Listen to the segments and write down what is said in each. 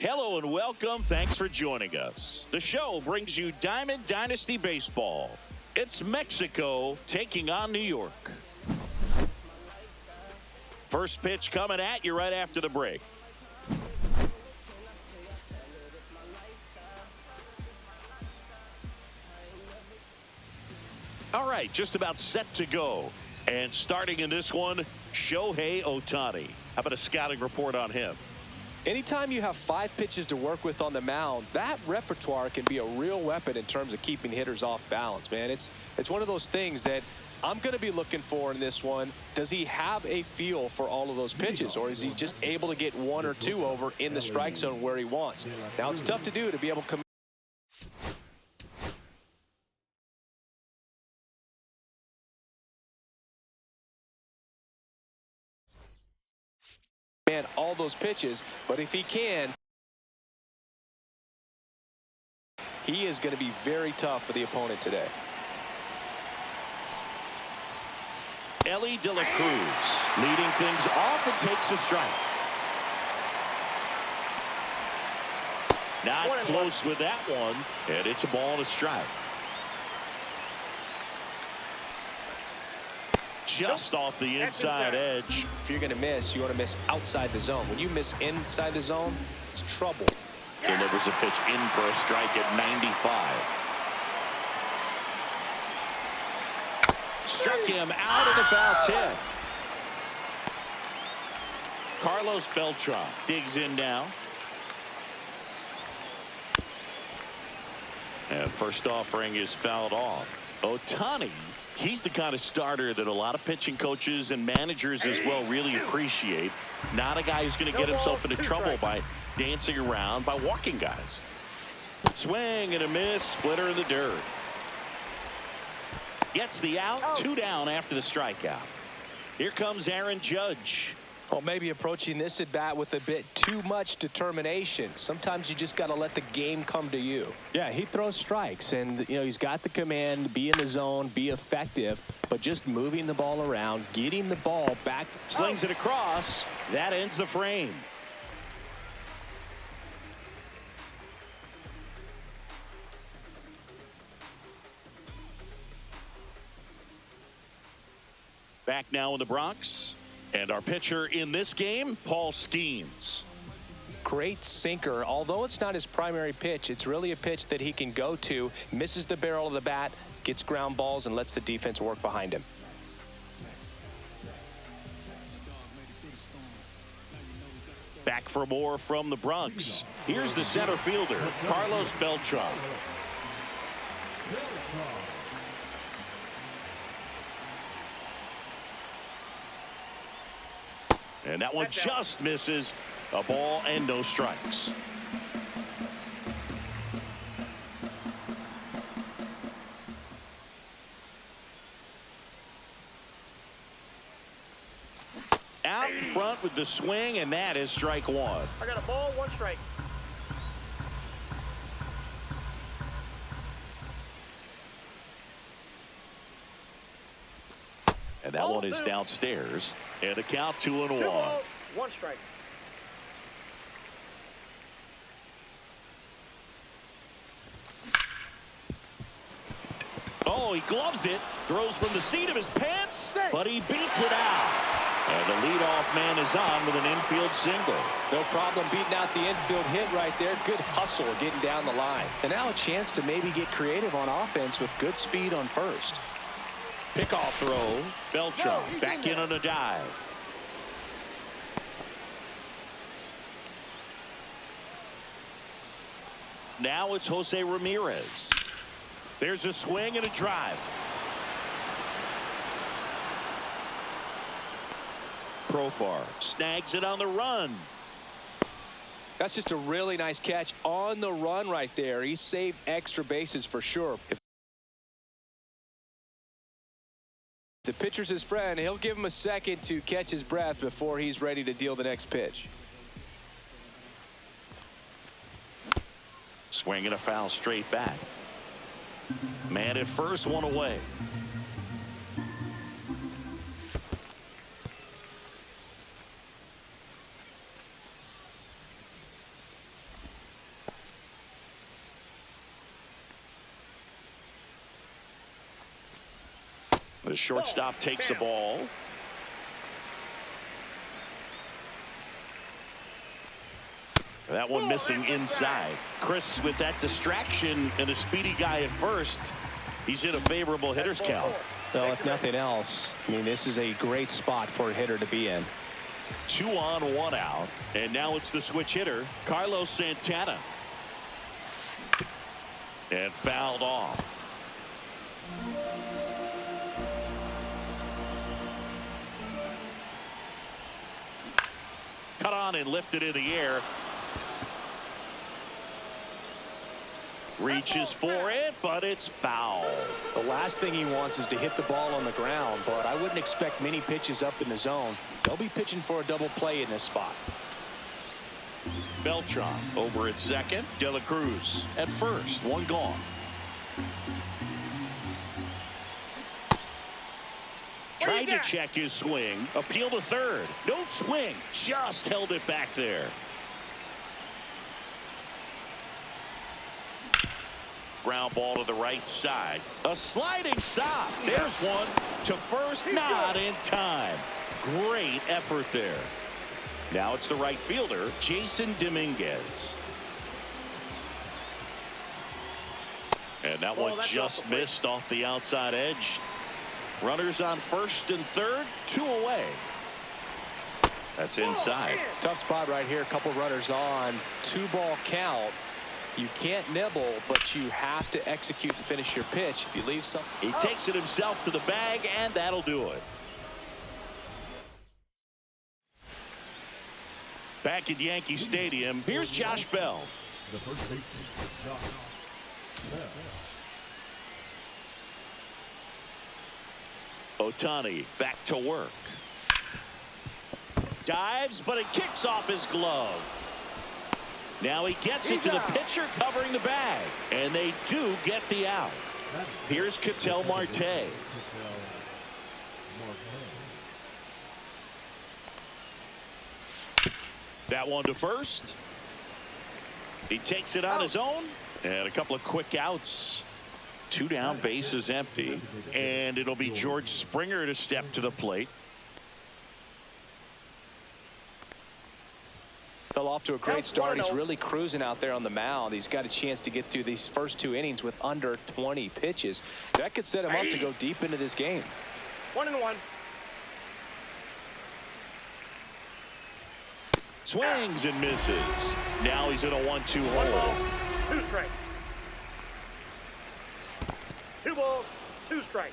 Hello and welcome. Thanks for joining us. The show brings you Diamond Dynasty Baseball. It's Mexico taking on New York. First pitch coming at you right after the break. All right, just about set to go. And starting in this one, Shohei Ohtani. How about a scouting report on him? Anytime you have 5 pitches to work with on the mound, that repertoire can be a real weapon in terms of keeping hitters off balance, man. It's one of those things that I'm going to be looking for in this one. Does he have a feel for all of those pitches, or is he just able to get 1 or 2 over in the strike zone where he wants? Now, it's tough to do to be able to come all those pitches, but if he can, he is going to be very tough for the opponent today. Ellie De La Cruz leading things off and takes a strike. Not close with that one, and it's a ball and a strike. Just off the inside edge. If you're going to miss, you want to miss outside the zone. When you miss inside the zone, it's trouble. Delivers a pitch in for a strike at 95. Struck him out of the foul tip. Carlos Beltran digs in now. And first offering is fouled off. Ohtani, he's the kind of starter that a lot of pitching coaches and managers as well really appreciate. Not a guy who's going to get himself into trouble by dancing around, by walking guys. Swing and a miss, splitter in the dirt. Gets the out, 2 down after the strikeout. Here comes Aaron Judge. Well, maybe approaching this at bat with a bit too much determination. Sometimes you just got to let the game come to you. Yeah, he throws strikes, and he's got the command, be in the zone, be effective, but just moving the ball around, getting the ball back. Slings it across. That ends the frame. Back now in the Bronx. And our pitcher in this game, Paul Skeens. Great sinker. Although it's not his primary pitch, it's really a pitch that he can go to, misses the barrel of the bat, gets ground balls, and lets the defense work behind him. Back for more from the Bronx. Here's the center fielder, Carlos Beltran. And that one just misses. A ball and no strikes. Out in front with the swing, and that is strike 1. I got a ball, 1 strike. And that one is downstairs. And a count 2-1. 1 strike. Oh, he gloves it. Throws from the seat of his pants, but he beats it out. And the leadoff man is on with an infield single. No problem beating out the infield hit right there. Good hustle getting down the line. And now a chance to maybe get creative on offense with good speed on first. Pickoff throw. Beltran back in on a dive. Now it's Jose Ramirez. There's a swing and a drive. Profar snags it on the run. That's just a really nice catch on the run right there. He saved extra bases for sure. If the pitcher's his friend, he'll give him a second to catch his breath before he's ready to deal the next pitch. Swing and a foul straight back. Man at first, 1 away. The shortstop takes the ball. That one missing inside. Chris, with that distraction and a speedy guy at first, he's in a favorable hitter's count. Well, if nothing else, I mean, this is a great spot for a hitter to be in. 2 on, 1 out. And now it's the switch hitter, Carlos Santana. And fouled off. Cut on and lifted in the air. Reaches for it, but it's foul. The last thing he wants is to hit the ball on the ground, but I wouldn't expect many pitches up in the zone. They'll be pitching for a double play in this spot. Beltran over at second. De La Cruz at first. 1 gone. Tried to check his swing. Appeal to third. No swing. Just held it back there. Ground ball to the right side. A sliding stop. There's one to first. Not in time. Great effort there. Now it's the right fielder, Jason Dominguez. And that one just missed off the outside edge. Runners on first and third, 2 away. That's inside. Tough spot right here. A couple runners on. 2-ball count. You can't nibble, but you have to execute and finish your pitch. If you leave something. He takes it himself to the bag, and that'll do it. Back at Yankee Stadium, here's Josh Bell. The first baseman, Josh Bell. Ohtani back to work. Dives, but it kicks off his glove. Now he gets it to the pitcher covering the bag. And they do get the out. Here's Ketel Marte. That one to first. He takes it on his own. And a couple of quick outs. 2 down, bases empty. And it'll be George Springer to step to the plate. Fell off to a great start. He's really cruising out there on the mound. He's got a chance to get through these first 2 innings with under 20 pitches. That could set him up to go deep into this game. 1-1. Swings and misses. Now he's in a 1-2 1 hole. ball, 2 strikes. 2 balls, 2 strikes.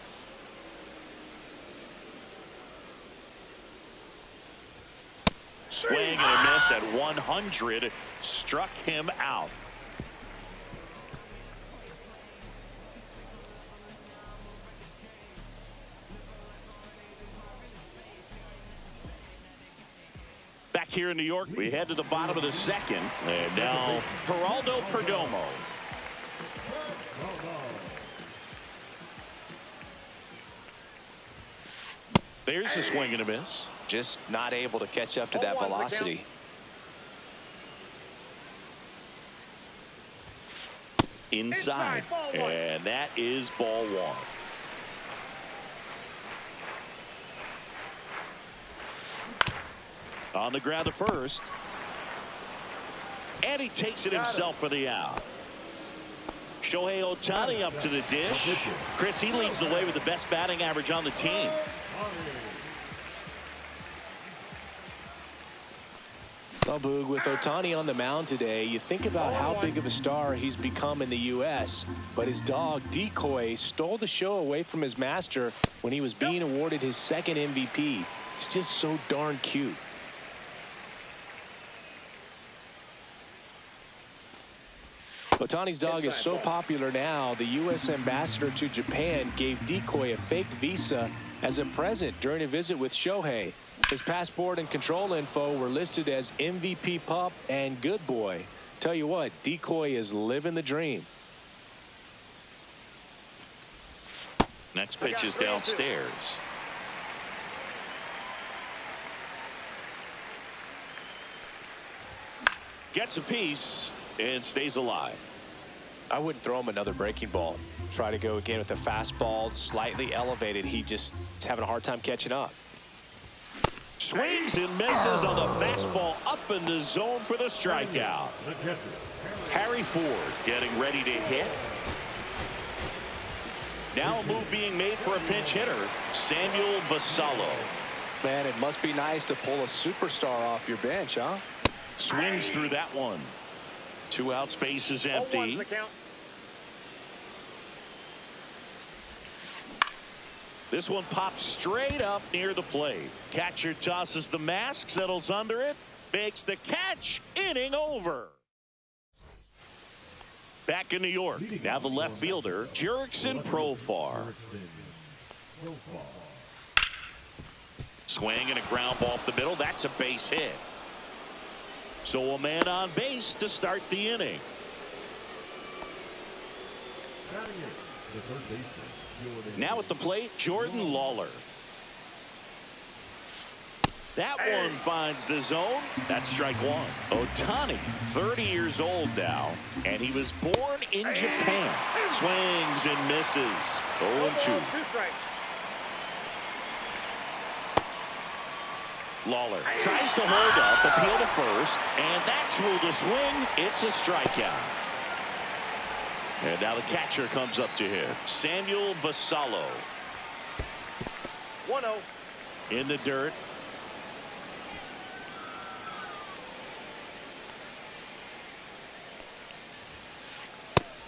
Swing and a miss at 100. Struck him out. Back here in New York, we head to the bottom of the second. And now Geraldo Perdomo. There's the swing and a miss. Just not able to catch up to that velocity. Inside. And that is ball 1. On the ground to first. And he takes it himself for the out. Shohei Ohtani up to the dish. Chris, he leads the way with the best batting average on the team. Well, Boog, with Ohtani on the mound today, you think about how big of a star he's become in the U.S., but his dog, Decoy, stole the show away from his master when he was being awarded his 2nd MVP. He's just so darn cute. Ohtani's dog is so popular now, the U.S. ambassador to Japan gave Decoy a fake visa as a present during a visit with Shohei. His passport and control info were listed as MVP pup and good boy. Tell you what, Decoy is living the dream. Next pitch is downstairs. Gets a piece and stays alive. I wouldn't throw him another breaking ball. Try to go again with the fastball, slightly elevated. He just is having a hard time catching up. Swings and misses on the fastball up in the zone for the strikeout. Harry Ford getting ready to hit. Now a move being made for a pinch hitter, Samuel Basallo. Man, it must be nice to pull a superstar off your bench, huh? Swings through that one. 2 out, space is empty. This one pops straight up near the plate. Catcher tosses the mask, settles under it, makes the catch, inning over. Back in New York, now the left fielder, Jurickson Profar. Swing and a ground ball up the middle. That's a base hit. So a man on base to start the inning. Now at the plate, Jordan Lawler. That one finds the zone. That's strike one. Ohtani, 30 years old now, and he was born in Japan. Swings and misses. 0-2. Lawler tries to hold up, appeal to first, and that's ruled a swing. It's a strikeout. And now the catcher comes up to him, Samuel Basallo. 1-0. In the dirt.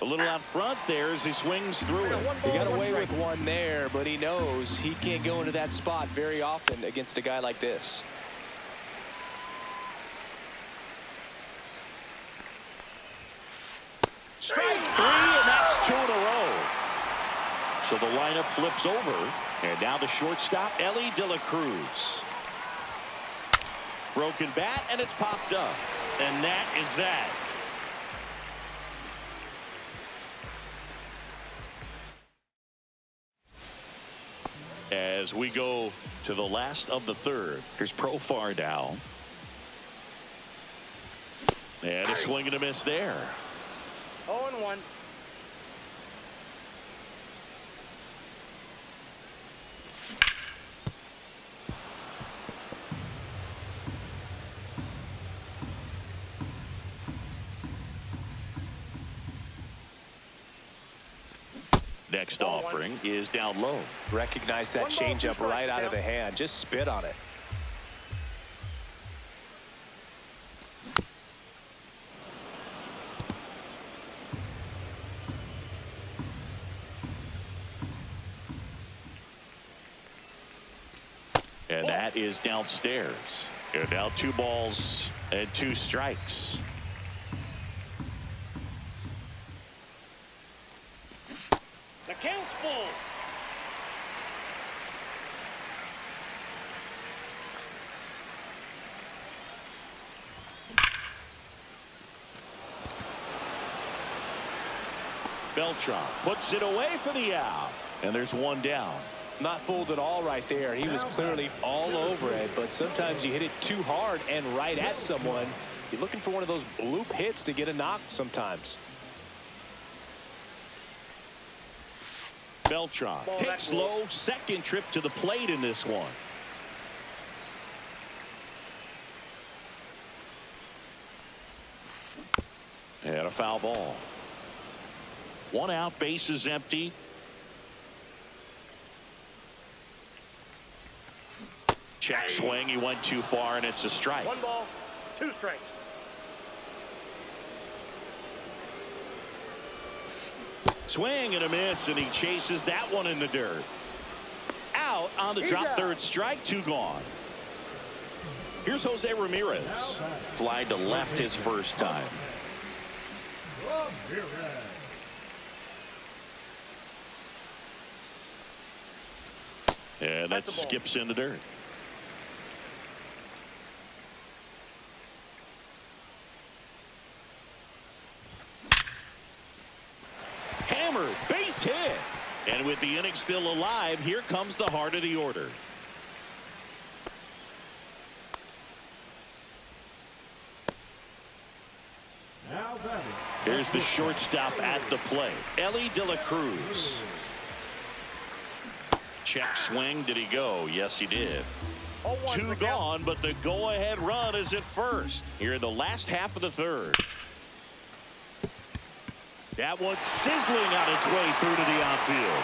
A little out front there as he swings through it. He got away with one there, but he knows he can't go into that spot very often against a guy like this. Strike 3, and that's 2 in a row. So the lineup flips over, and now the shortstop, Ellie De La Cruz. Broken bat, and it's popped up. And that is that. As we go to the last of the third, here's Profar now. And a swing and a miss there. 0-1. Next offering is down low. Recognize that changeup right out of the hand. Just spit on it. And that is downstairs. And now 2 balls and 2 strikes. The count's full. Beltran puts it away for the out. And there's 1 down. Not fooled at all right there. He was clearly all over it, but sometimes you hit it too hard and right at someone. You're looking for one of those bloop hits to get a knock sometimes. Beltran takes low, second trip to the plate in this one. And a foul ball. 1 out, base is empty. Check swing, he went too far, and it's a strike. 1 ball, 2 strikes. Swing and a miss, and he chases that one in the dirt. Out on the drop, third strike, 2 gone. Here's Jose Ramirez. Fly to left his first time. And that skips in the dirt. Hammered, base hit. And with the inning still alive, here comes the heart of the order. Now batting Here's the shortstop at the plate, Ellie De La Cruz. Check swing. Did he go? Yes, he did. 2 gone, but the go-ahead run is at first here in the last half of the third. That one's sizzling on its way through to the outfield.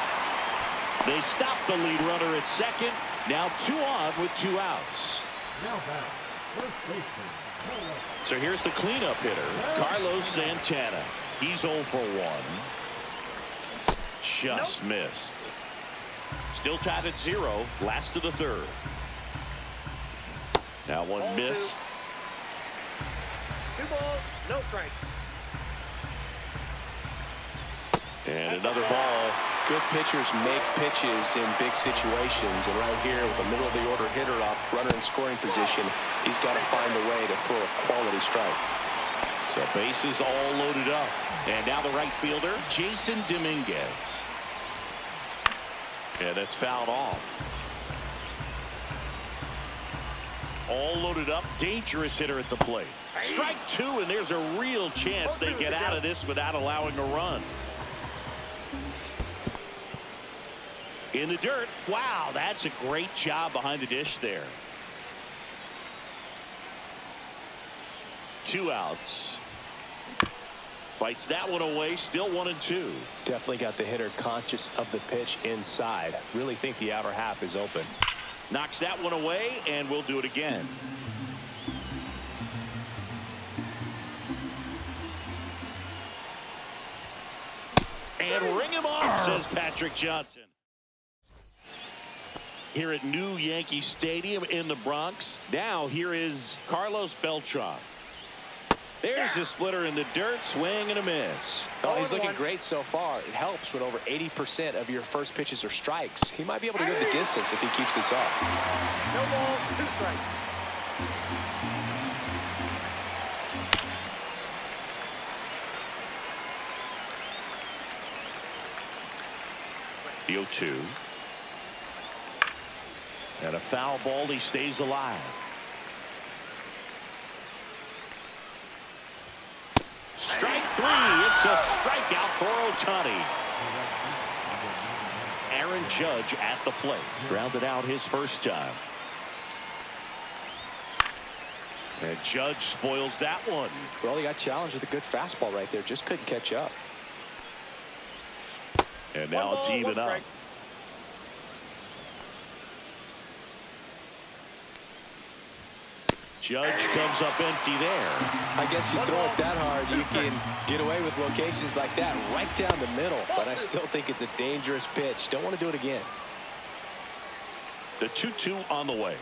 They stop the lead runner at second. Now 2 on with 2 outs. Now back, first baseman, Carlos. So here's the cleanup hitter, Carlos Santana. He's 0 for 1. Just missed. Still tied at 0. Last of the third. That one missed. 2 balls, no strike. And another ball. Good pitchers make pitches in big situations, and right here with a middle of the order hitter up, runner in scoring position, he's got to find a way to throw a quality strike. So bases all loaded up. And now the right fielder, Jason Dominguez. Yeah, that's fouled off. All loaded up, dangerous hitter at the plate. Strike 2, and there's a real chance they get out of this without allowing a run. In the dirt. Wow, that's a great job behind the dish there. 2 outs. Fights that one away. Still 1 and 2. Definitely got the hitter conscious of the pitch inside. Really think the outer half is open. Knocks that one away, and we'll do it again. And ring him off, says Patrick Johnson. Here at New Yankee Stadium in the Bronx. Now here is Carlos Beltran. There's the splitter in the dirt. Swing and a miss. Oh, he's looking great so far. It helps when over 80% of your first pitches are strikes. He might be able to go the distance if he keeps this up. No ball, 2 strikes. The 0-2. And a foul ball. He stays alive. Strike 3. It's a strikeout for Ohtani. Aaron Judge at the plate. Grounded out his first time. And Judge spoils that one. Well, he got challenged with a good fastball right there. Just couldn't catch up. And now it's even up. Judge comes up empty there. I guess you throw it that hard, you can get away with locations like that right down the middle. But I still think it's a dangerous pitch. Don't want to do it again. The 2-2 on the way.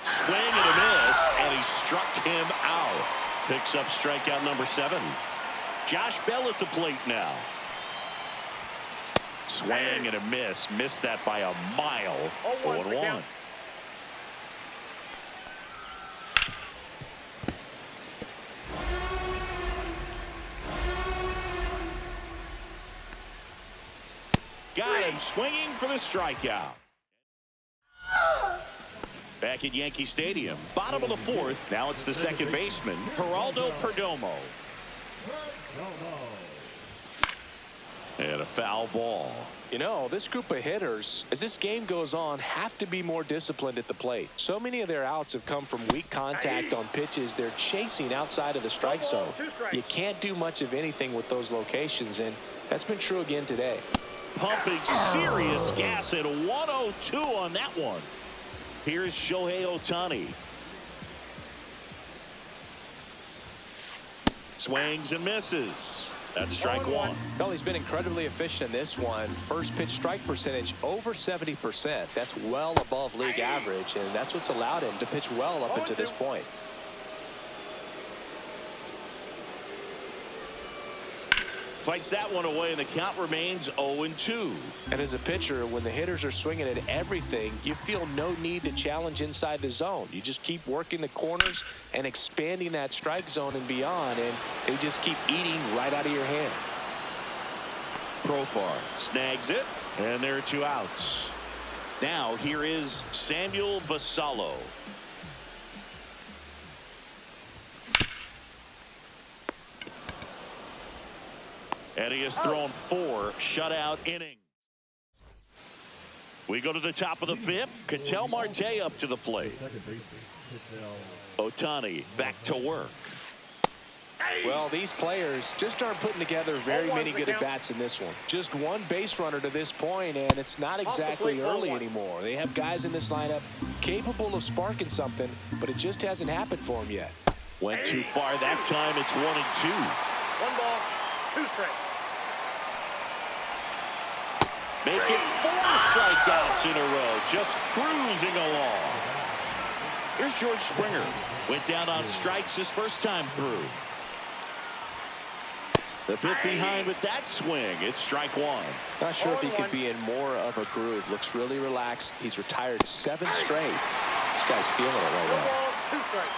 Swing and a miss, and he struck him out. Picks up strikeout number 7. Josh Bell at the plate now. Swing and a miss. Missed that by a mile. 0-1. Got him swinging for the strikeout. Back at Yankee Stadium, bottom of the 4th. Now it's the second baseman, Geraldo Perdomo. And a foul ball. You know, this group of hitters, as this game goes on, have to be more disciplined at the plate. So many of their outs have come from weak contact on pitches they're chasing outside of the strike zone. You can't do much of anything with those locations, and that's been true again today. Pumping serious gas at 102 on that one. Here's Shohei Ohtani. Swings and misses. That's strike 1. Well, he's been incredibly efficient in this one. First pitch strike percentage over 70%. That's well above league average, and that's what's allowed him to pitch well up until this point. Fights that one away, and the count remains 0-2. And as a pitcher, when the hitters are swinging at everything, you feel no need to challenge inside the zone. You just keep working the corners and expanding that strike zone and beyond, and they just keep eating right out of your hand. Profar snags it, and there are 2 outs. Now here is Samuel Basallo. And he has thrown 4 shutout innings. We go to the top of the 5th. Ketel Marte up to the plate. Ohtani back to work. Well, these players just aren't putting together very many good at-bats in this one. Just one base runner to this point, and it's not exactly early anymore. They have guys in this lineup capable of sparking something, but it just hasn't happened for them yet. Went too far that time. It's 1-2. 1 ball, 2 strikes. Make it 4 strikeouts in a row. Just cruising along. Here's George Springer. Went down on strikes his first time through. The bit behind with that swing. It's strike 1. Not sure if he could be in more of a groove. Looks really relaxed. He's retired 7 straight. This guy's feeling it right 1 now. ball, 2 strikes.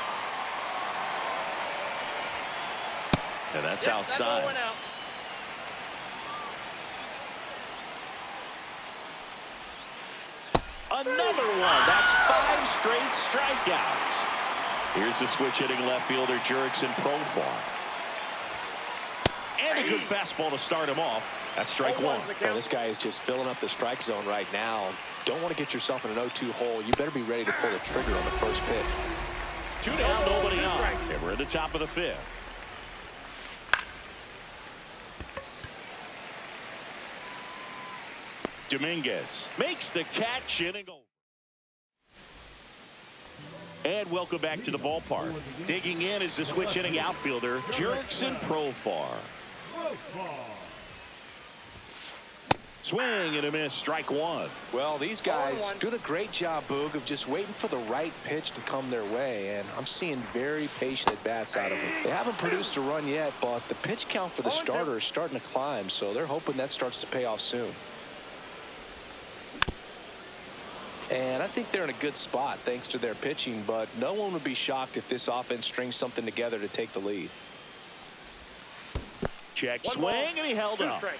And that's Yep, outside. that ball went out. Another one. That's 5 straight strikeouts. Here's the switch hitting left fielder Jurickson Profar. And a good fastball to start him off. That's strike 1. Well, this guy is just filling up the strike zone right now. Don't want to get yourself in an 0-2 hole. You better be ready to pull the trigger on the first pitch. 2 down, nobody on. And we're at the top of the 5th. Dominguez makes the catch, inning over. And welcome back to the ballpark. Digging in is the switch hitting outfielder Jurickson Profar. Swing and a miss, strike 1. Well, these guys doing a great job, Boog, of just waiting for the right pitch to come their way, and I'm seeing very patient at-bats out of them. They haven't produced a run yet, but the pitch count for the starter is starting to climb, so they're hoping that starts to pay off soon. And I think they're in a good spot thanks to their pitching, but no one would be shocked if this offense strings something together to take the lead. Check 1 swing, ball, and he held 2 up. strikes.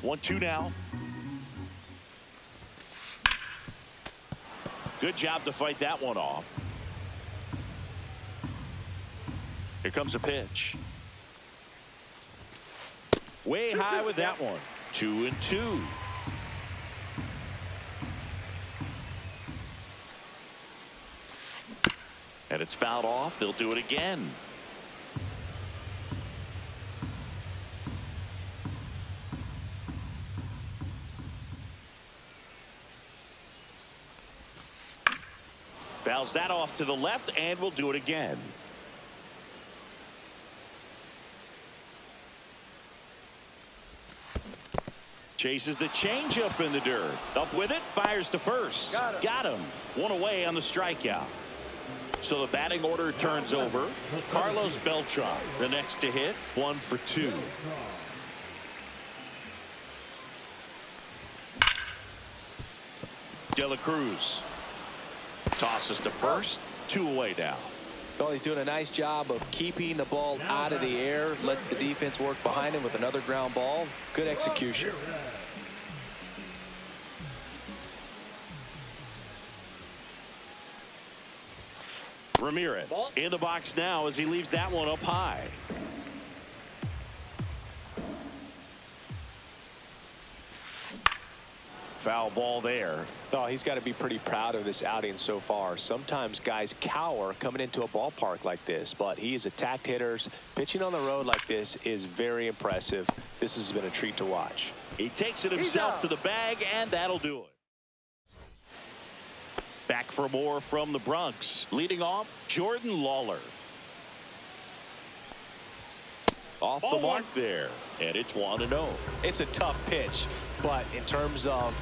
One, 2 now. Good job to fight that one off. Here comes a pitch. Way high with that one. 2-2. And it's fouled off. They'll do it again. Fouls that off to the left, and we'll do it again. Chases the changeup in the dirt. Up with it, fires to first. Got him. 1 away on the strikeout. So the batting order turns over. Carlos Beltran, the next to hit, 1 for 2. De La Cruz tosses to first. 2 away now. Well, he's doing a nice job of keeping the ball out of the air. Lets the defense work behind him with another ground ball. Good execution. Ramirez in the box now as he leaves that one up high. Foul ball there. Oh, he's got to be pretty proud of this outing so far. Sometimes guys cower coming into a ballpark like this, but he has attacked hitters. Pitching on the road like this is very impressive. This has been a treat to watch. He takes it himself to the bag, and that'll do it. Back for more from the Bronx. Leading off, Jordan Lawler. Off the mark there, and it's 1-0. It's a tough pitch, but in terms of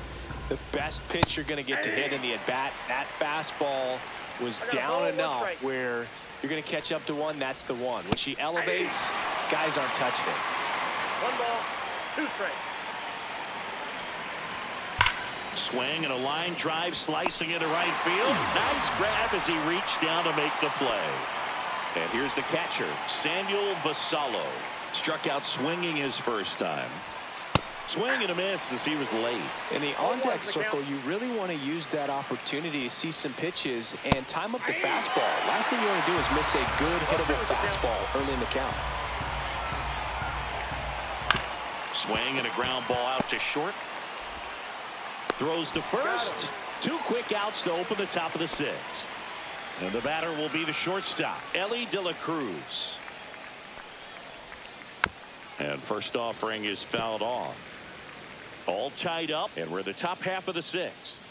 the best pitch you're going to get to hit in the at-bat, that fastball was down enough where you're going to catch up to one. That's the one. When she elevates, guys aren't touching it. 1 ball, 2 strikes. Swing and a line drive slicing into right field. Nice grab as he reached down to make the play. And here's the catcher, Samuel Basallo. Struck out swinging his first time. Swing and a miss as he was late. In the on-deck circle, you really want to use that opportunity to see some pitches and time up the fastball. Last thing you want to do is miss a good hittable fastball early in the count. Swing and a ground ball out to short. Throws to first. 2 quick outs to open the top of the 6th. And the batter will be the shortstop, Ellie De La Cruz. And first offering is fouled off. All tied up, and we're the top half of the 6th.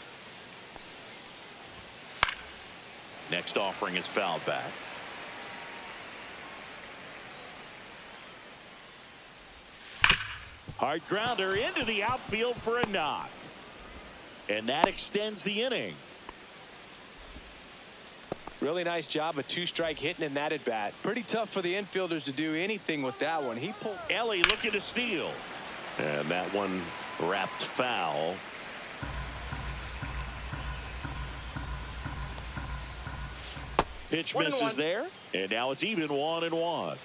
Next offering is fouled back. Hard grounder into the outfield for a knock. And that extends the inning. Really nice job of 2-strike hitting in that at bat. Pretty tough for the infielders to do anything with that one. He pulled. Ellie looking to steal. And that one wrapped foul. Pitch misses there. And now it's even 1-1.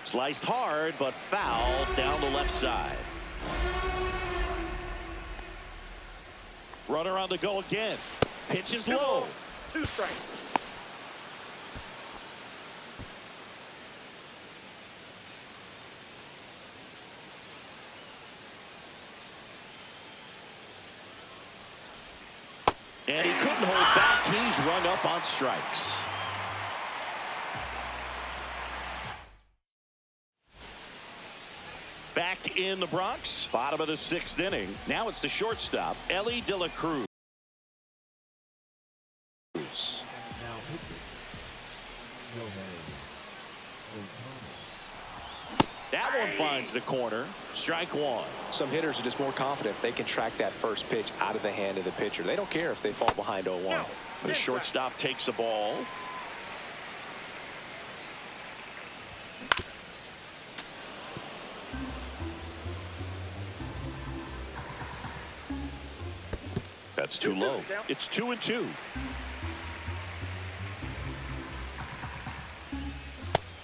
Sliced hard, but fouled down the left side. Runner on the go again. Pitch is low. 2 strikes. And he couldn't hold back. He's run up on strikes. Back in the Bronx, bottom of the 6th inning. Now it's the shortstop, Ellie De La Cruz. Now pitches. That one finds the corner. Strike 1. Some hitters are just more confident if they can track that first pitch out of the hand of the pitcher. They don't care if they fall behind 0-1. The shortstop takes the ball. That's too low. It's 2-2.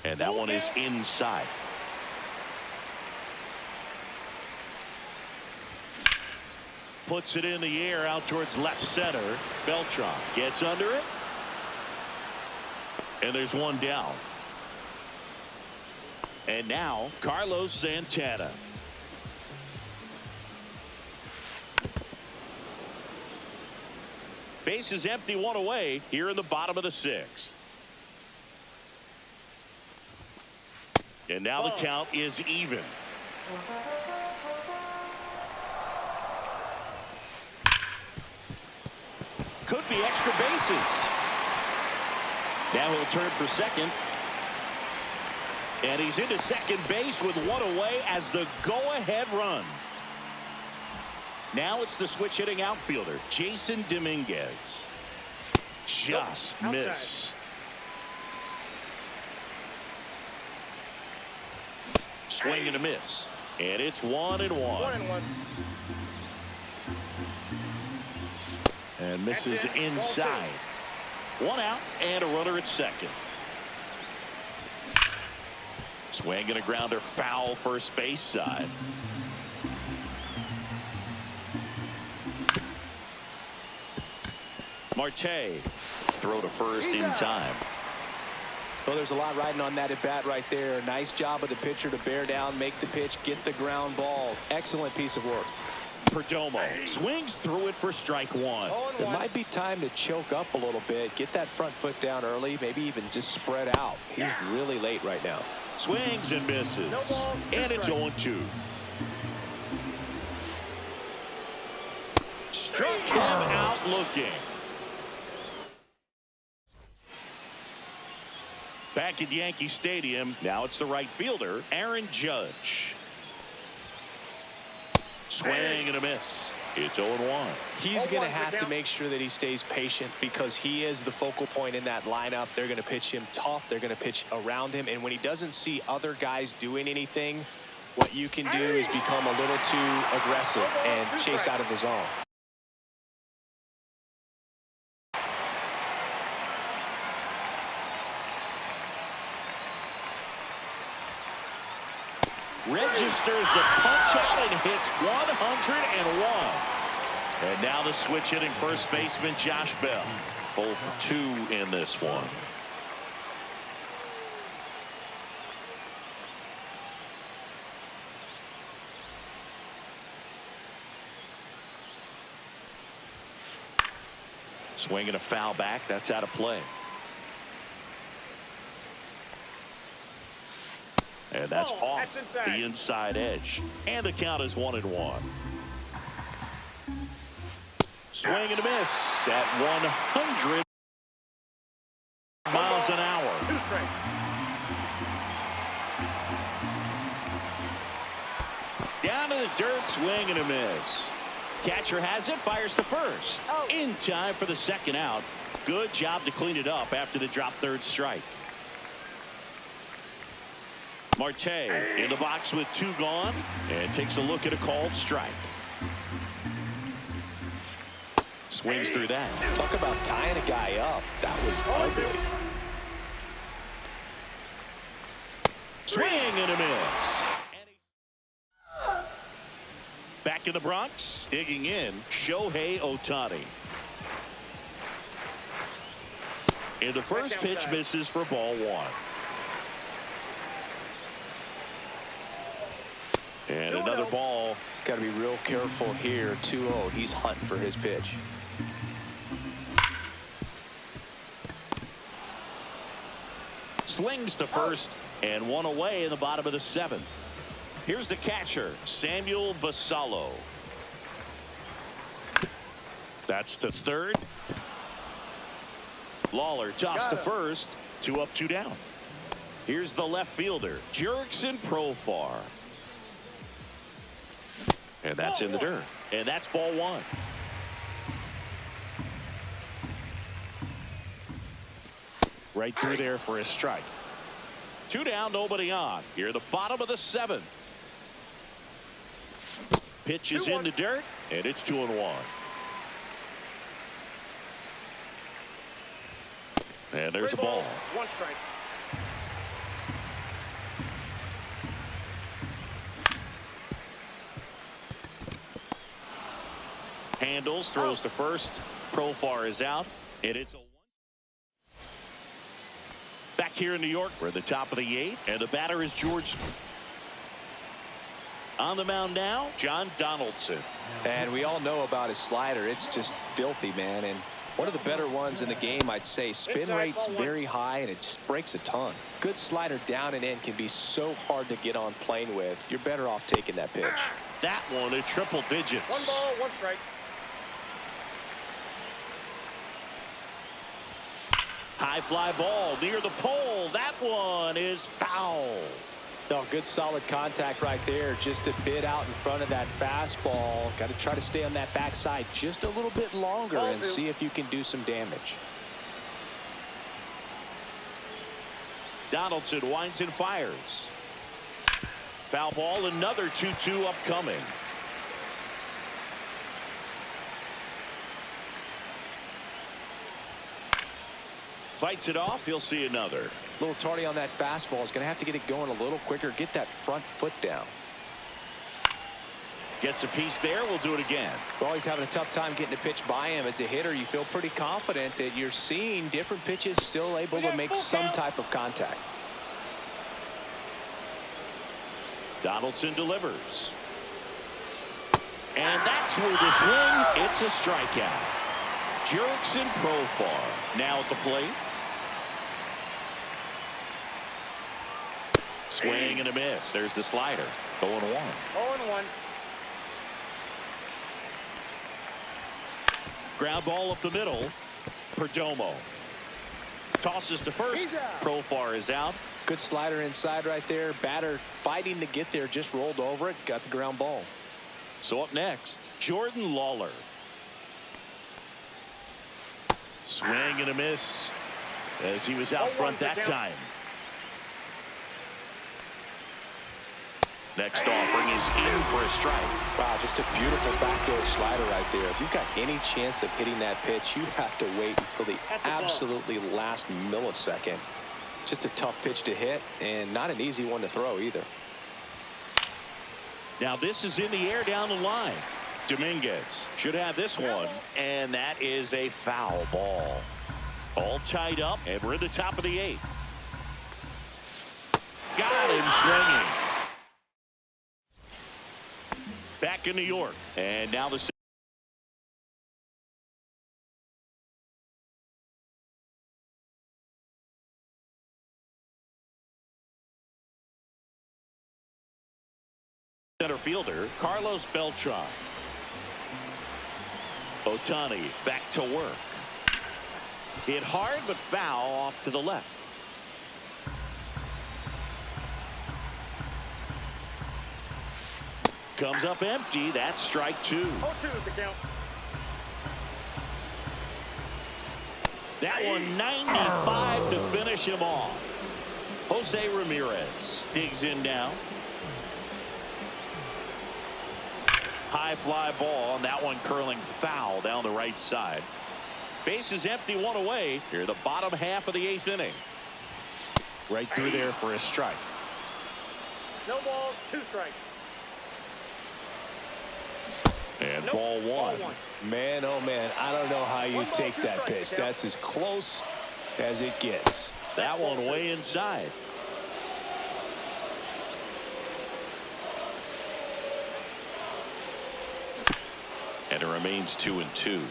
And that one is inside. Puts it in the air out towards left center. Beltran gets under it. And there's one down. And now Carlos Santana. Base is empty, 1 away here in the bottom of the 6th. And now the count is even. Could be extra bases. Now he'll turn for second. And he's into second base with 1 away as the go-ahead run. Now it's the switch-hitting outfielder, Jason Dominguez. Just missed. Swing and a miss. And it's 1-1. 1-1. And misses inside. 1 out and a runner at second. Swing and a grounder foul first base side. Marte throw to first in time. Well, there's a lot riding on that at bat right there. Nice job of the pitcher to bear down, make the pitch, get the ground ball. Excellent piece of work. Perdomo swings through it for strike 1. It might be time to choke up a little bit, get that front foot down early, maybe even just spread out. He's really late right now. Swings and misses. And it's 0-2. Struck him out looking. Back at Yankee Stadium, now it's the right fielder, Aaron Judge. Swing and a miss. It's 0-1. He's going to have to make sure that he stays patient because he is the focal point in that lineup. They're going to pitch him tough. They're going to pitch around him. And when he doesn't see other guys doing anything, what you can do is become a little too aggressive and chase out of the zone. registers the punch out and hits 101. And now the switch hitting first baseman Josh Bell. 0 for 2 in this one. Swinging a foul back. That's out of play. And that's off the inside edge. And the count is 1-1. Swing and a miss at 100 miles an hour. 2 straight. Down to the dirt, swing and a miss. Catcher has it, fires the first. In time for the second out. Good job to clean it up after the drop third strike. Marte in the box with 2 gone and takes a look at a called strike. Swings through that. Talk about tying a guy up. That was ugly. Swing and a miss. Back in the Bronx, digging in, Shohei Ohtani. And the first pitch misses for ball 1. And another ball. Got to be real careful here. 2-0. He's hunting for his pitch. Slings to first and 1 away in the bottom of the 7th. Here's the catcher, Samuel Basallo. That's to third. Lawler tossed to first. 2 up, 2 down. Here's the left fielder, Jurickson Profar. And that's in the dirt. And that's ball 1. Right through there for a strike. 2 down, nobody on. Here at the bottom of the 7th. Pitch is in the dirt, and it's 2-1. And there's a ball. 1 strike. Handles, throws to first. Profar is out, and it's a 1. Back here in New York, we're at the top of the 8th, and the batter is George. On the mound now, John Donaldson. And we all know about his slider. It's just filthy, man. And one of the better ones in the game, I'd say. Spin rate's very high, and it just breaks a ton. Good slider down and in can be so hard to get on plane with. You're better off taking that pitch. That one at triple digits. 1 ball, 1 strike. High fly ball near the pole. That one is foul. No, good solid contact right there. Just a bit out in front of that fastball. Got to try to stay on that backside just a little bit longer and see if you can do some damage. Donaldson winds and fires. Foul ball, another 2-2 upcoming. Fights it off. He'll see another. A little tardy on that fastball. Is going to have to get it going a little quicker. Get that front foot down. Gets a piece there. We'll do it again. Well, he's having a tough time getting a pitch by him. As a hitter, you feel pretty confident that you're seeing different pitches still able to make some type of contact. Donaldson delivers. And that's where the swing. It's a strikeout. Jurickson Profar now at the plate. Swing and a miss. There's the slider. 0-1. 0-1. Ground ball up the middle. Perdomo tosses to first. Profar is out. Good slider inside right there. Batter fighting to get there. Just rolled over it. Got the ground ball. So up next, Jordan Lawler. Swing and a miss as he was out front that time. Next offering is in for a strike. Wow, just a beautiful backdoor slider right there. If you've got any chance of hitting that pitch, you have to wait until the absolutely last millisecond. Just a tough pitch to hit and not an easy one to throw either. Now this is in the air down the line. Dominguez should have this one, and that is a foul ball. All tied up, and we're in the top of the 8th. Got him swinging. Back in New York, and now the center fielder, Carlos Beltran. Ohtani back to work. Hit hard, but foul off to the left. Comes up empty. That's strike 2. 0-2 is the count. That one 95 to finish him off. Jose Ramirez digs in now. High fly ball, and that one curling foul down the right side. Base is empty, 1 away. Here, the bottom half of the 8th inning. Right through there for a strike. No balls, 2 strikes. And Nope. ball 1. Man, oh man, I don't know how you One ball, take 2 that strikes, pitch. yeah. That's as close as it gets. That one way inside. And it remains 2-2.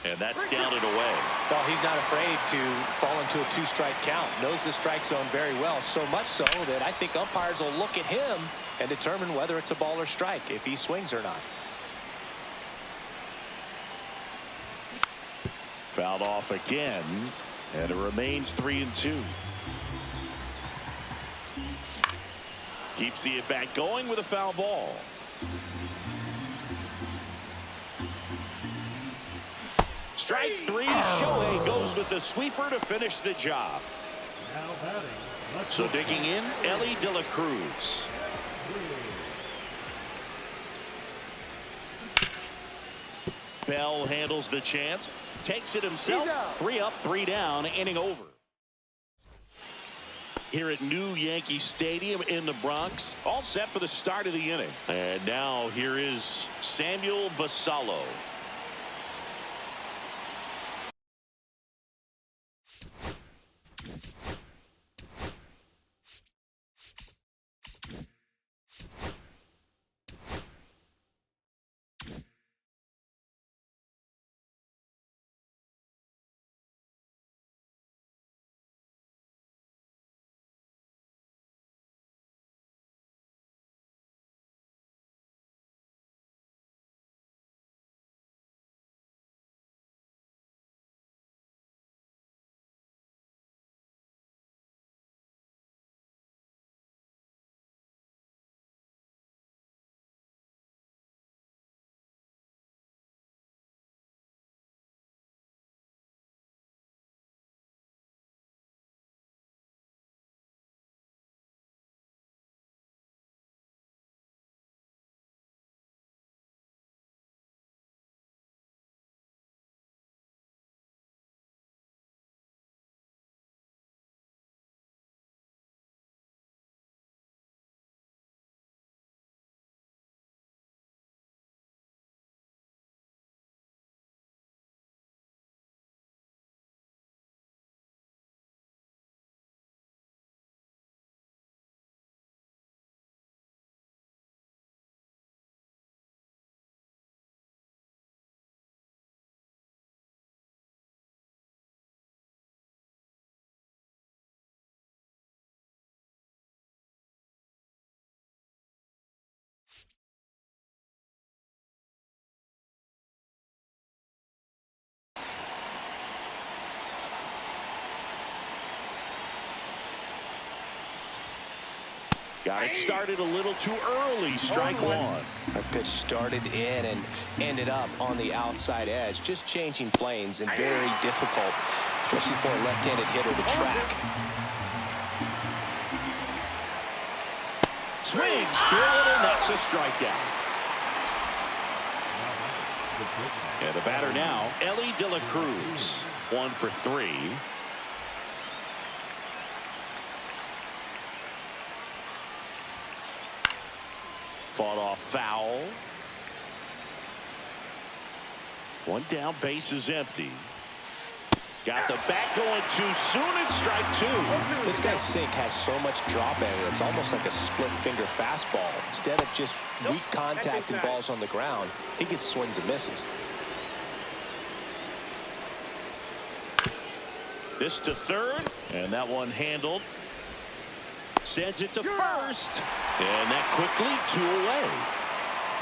And that's down and away. Well, he's not afraid to fall into a 2-strike count. Knows the strike zone very well, so much so that I think umpires will look at him and determine whether it's a ball or strike, if he swings or not. Fouled off again, and it remains 3-2. Keeps the at-bat going with a foul ball. Strike 3. Shohei goes with the sweeper to finish the job. Now batting. So digging in, Ellie De La Cruz. Bell handles the chance, takes it himself. 3 up, 3 down, inning over. Here at New Yankee Stadium in the Bronx, all set for the start of the inning. And now here is Samuel Basallo. Got it started a little too early. Strike 1. That pitch started in and ended up on the outside edge, just changing planes, and very difficult, especially for a left-handed hitter to track. Swings through it, and that's a strikeout. And the batter now, Ellie De La Cruz. 1 for 3. Fought off foul. One down, base is empty. Got the bat going too soon, and strike two. This guy's sink has so much drop in it. It's almost like a split finger fastball. Instead of just weak contact and balls on the ground, he gets swings and misses. This to third, and that one handled. Sends it to first, and that quickly 2 away.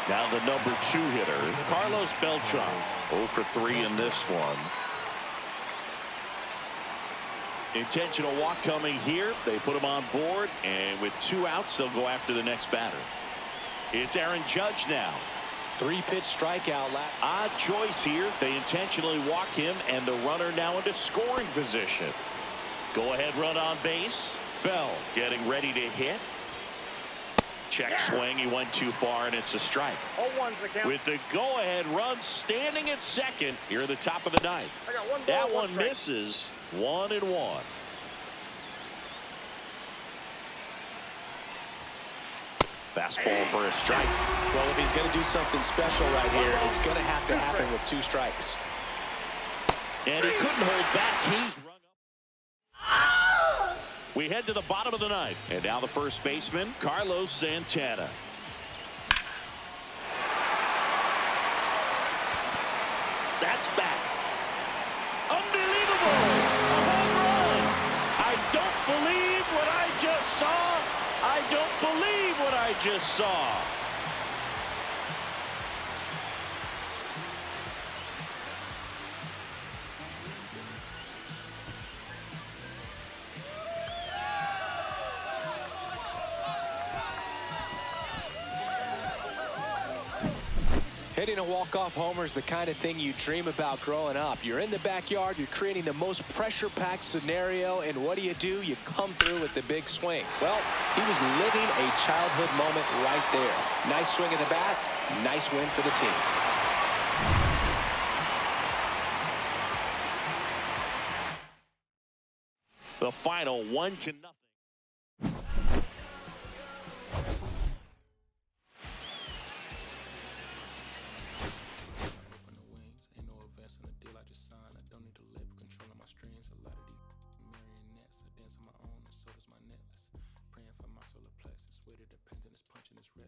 Now the number 2 hitter, Carlos Beltran. 0 for 3 in this one. Intentional walk coming here. They put him on board, and with 2 outs, they'll go after the next batter. It's Aaron Judge now. 3-pitch strikeout. Odd choice here. They intentionally walk him, and the runner now into scoring position. Go ahead run on base. Bell getting ready to hit. Check swing. He went too far, and it's a strike. 0-1's the count. With the go-ahead run standing at second here at the top of the ninth. I got 1 ball, That 1 one strike. misses. 1-1. Fastball for a strike. Well, if he's going to do something special right here, it's going to have to happen with 2 strikes. And he couldn't hold back. He's rung up. We head to the bottom of the ninth. And now the first baseman, Carlos Santana. That's back. Unbelievable. A home run. I don't believe what I just saw. I don't believe what I just saw. Hitting a walk-off homer is the kind of thing you dream about growing up. You're in the backyard, you're creating the most pressure-packed scenario, and what do? You come through with the big swing. Well, he was living a childhood moment right there. Nice swing of the bat, nice win for the team. The final 1-0.